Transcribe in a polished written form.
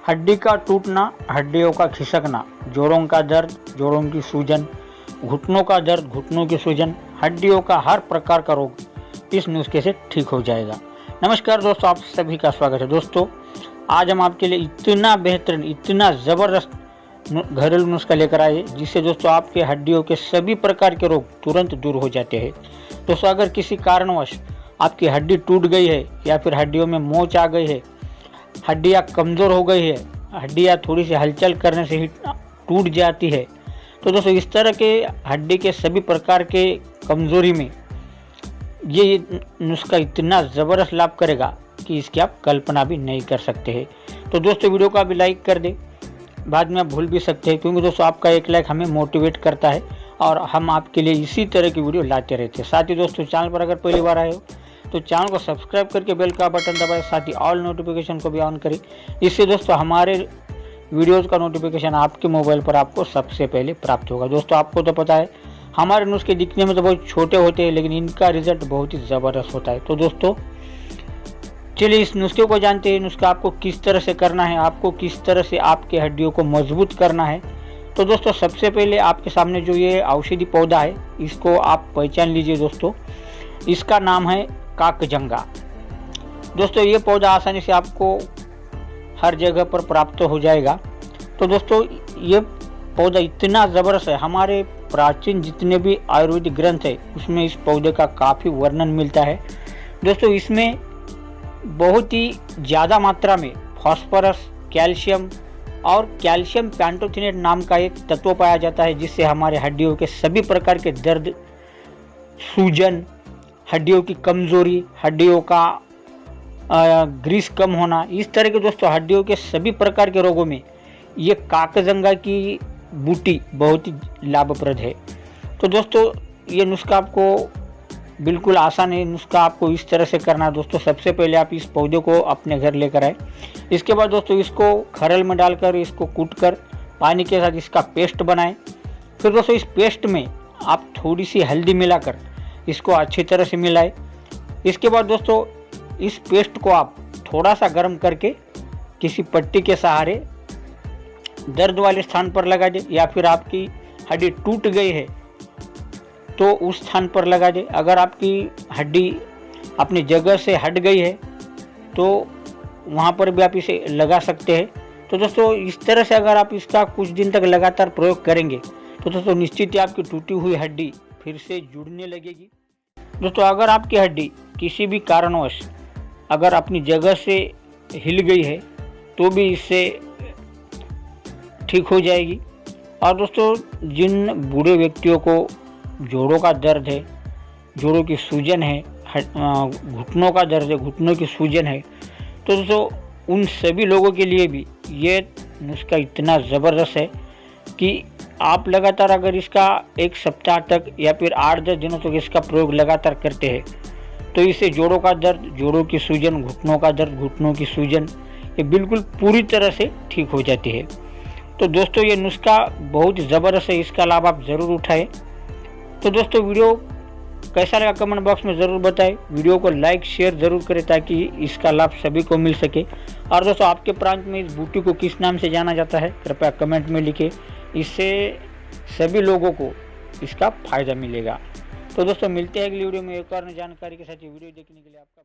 हड्डी का टूटना, हड्डियों का खिसकना, जोड़ों का दर्द, जोड़ों की सूजन, घुटनों का दर्द, घुटनों की सूजन, हड्डियों का हर प्रकार का रोग इस नुस्खे से ठीक हो जाएगा। नमस्कार दोस्तों, आप सभी का स्वागत है। दोस्तों, आज हम आपके लिए इतना बेहतरीन, इतना ज़बरदस्त घरेलू नुस्खा लेकर आए जिससे दोस्तों आपके हड्डियों के सभी प्रकार के रोग तुरंत दूर हो जाते हैं। दोस्तों, अगर किसी कारणवश आपकी हड्डी टूट गई है या फिर हड्डियों में मोच आ गई है, हड्डियाँ कमज़ोर हो गई है, हड्डियाँ थोड़ी सी हलचल करने से ही टूट जाती है, तो दोस्तों इस तरह के हड्डी के सभी प्रकार के कमज़ोरी में ये नुस्खा इतना ज़बरदस्त लाभ करेगा कि इसकी आप कल्पना भी नहीं कर सकते हैं। तो दोस्तों, वीडियो को अभी लाइक कर दें, बाद में आप भूल भी सकते हैं, क्योंकि दोस्तों आपका एक लाइक हमें मोटिवेट करता है और हम आपके लिए इसी तरह की वीडियो लाते रहते हैं। साथ ही दोस्तों, चैनल पर अगर पहली बार आए हो तो चैनल को सब्सक्राइब करके बेल का बटन दबाएं, साथ ही ऑल नोटिफिकेशन को भी ऑन करें। इससे दोस्तों हमारे वीडियोज़ का नोटिफिकेशन आपके मोबाइल पर आपको सबसे पहले प्राप्त होगा। दोस्तों, आपको तो पता है हमारे नुस्खे दिखने में तो बहुत छोटे होते हैं, लेकिन इनका रिजल्ट बहुत ही ज़बरदस्त होता है। तो दोस्तों चलिए इस नुस्खे को जानते हैं। नुस्खा आपको किस तरह से करना है, आपको किस तरह से आपके हड्डियों को मजबूत करना है। तो दोस्तों, सबसे पहले आपके सामने जो ये औषधि पौधा है, इसको आप पहचान लीजिए। दोस्तों, इसका नाम है काकजंगा। दोस्तों, ये पौधा आसानी से आपको हर जगह पर प्राप्त हो जाएगा। तो दोस्तों, ये पौधा इतना ज़बरदस्त है, हमारे प्राचीन जितने भी आयुर्वेदिक ग्रंथ है उसमें इस पौधे का काफ़ी वर्णन मिलता है। दोस्तों, इसमें बहुत ही ज़्यादा मात्रा में फास्फोरस, कैल्शियम और कैल्शियम पैंटोथेनेट नाम का एक तत्व पाया जाता है, जिससे हमारे हड्डियों के सभी प्रकार के दर्द, सूजन, हड्डियों की कमज़ोरी, हड्डियों का ग्रीस कम होना, इस तरह के दोस्तों हड्डियों के सभी प्रकार के रोगों में ये काकजंगा की बूटी बहुत ही लाभप्रद है। तो दोस्तों, ये नुस्खा आपको बिल्कुल आसान है। नुस्खा आपको इस तरह से करना है। दोस्तों, सबसे पहले आप इस पौधे को अपने घर लेकर आए। इसके बाद दोस्तों इसको खरल में डालकर, इसको कूटकर पानी के साथ इसका पेस्ट बनाएं। फिर दोस्तों इस पेस्ट में आप थोड़ी सी हल्दी मिलाकर इसको अच्छी तरह से मिलाएं। इसके बाद दोस्तों इस पेस्ट को आप थोड़ा सा गर्म करके किसी पट्टी के सहारे दर्द वाले स्थान पर लगा दें, या फिर आपकी हड्डी टूट गई है तो उस स्थान पर लगा दें। अगर आपकी हड्डी अपनी जगह से हट गई है तो वहाँ पर भी आप इसे लगा सकते हैं। तो दोस्तों, इस तरह से अगर आप इसका कुछ दिन तक लगातार प्रयोग करेंगे तो दोस्तों निश्चित ही आपकी टूटी हुई हड्डी फिर से जुड़ने लगेगी। दोस्तों, अगर आपकी हड्डी किसी भी कारणवश अगर अपनी जगह से हिल गई है तो भी इससे ठीक हो जाएगी। और दोस्तों, जिन बूढ़े व्यक्तियों को जोड़ों का दर्द है, जोड़ों की सूजन है, घुटनों का दर्द है, घुटनों की सूजन है, तो दोस्तों उन सभी लोगों के लिए भी ये नुस्खा इतना ज़बरदस्त है कि आप लगातार अगर इसका एक सप्ताह तक या फिर 8-10 दिनों तक इसका प्रयोग लगातार करते हैं तो इससे जोड़ों का दर्द, जोड़ों की सूजन, घुटनों का दर्द, घुटनों की सूजन ये बिल्कुल पूरी तरह से ठीक हो जाती है। तो दोस्तों, ये नुस्खा बहुत ज़बरदस्त है, इसका लाभ आप ज़रूर उठाएं। तो दोस्तों, वीडियो कैसा लगा कमेंट बॉक्स में ज़रूर बताएं। वीडियो को लाइक शेयर ज़रूर करें ताकि इसका लाभ सभी को मिल सके। और दोस्तों, आपके प्रांत में इस बूटी को किस नाम से जाना जाता है कृपया कमेंट में लिखें, इससे सभी लोगों को इसका फ़ायदा मिलेगा। तो दोस्तों, मिलते हैं अगली वीडियो में एक और जानकारी के साथ। वीडियो देखने के लिए आपका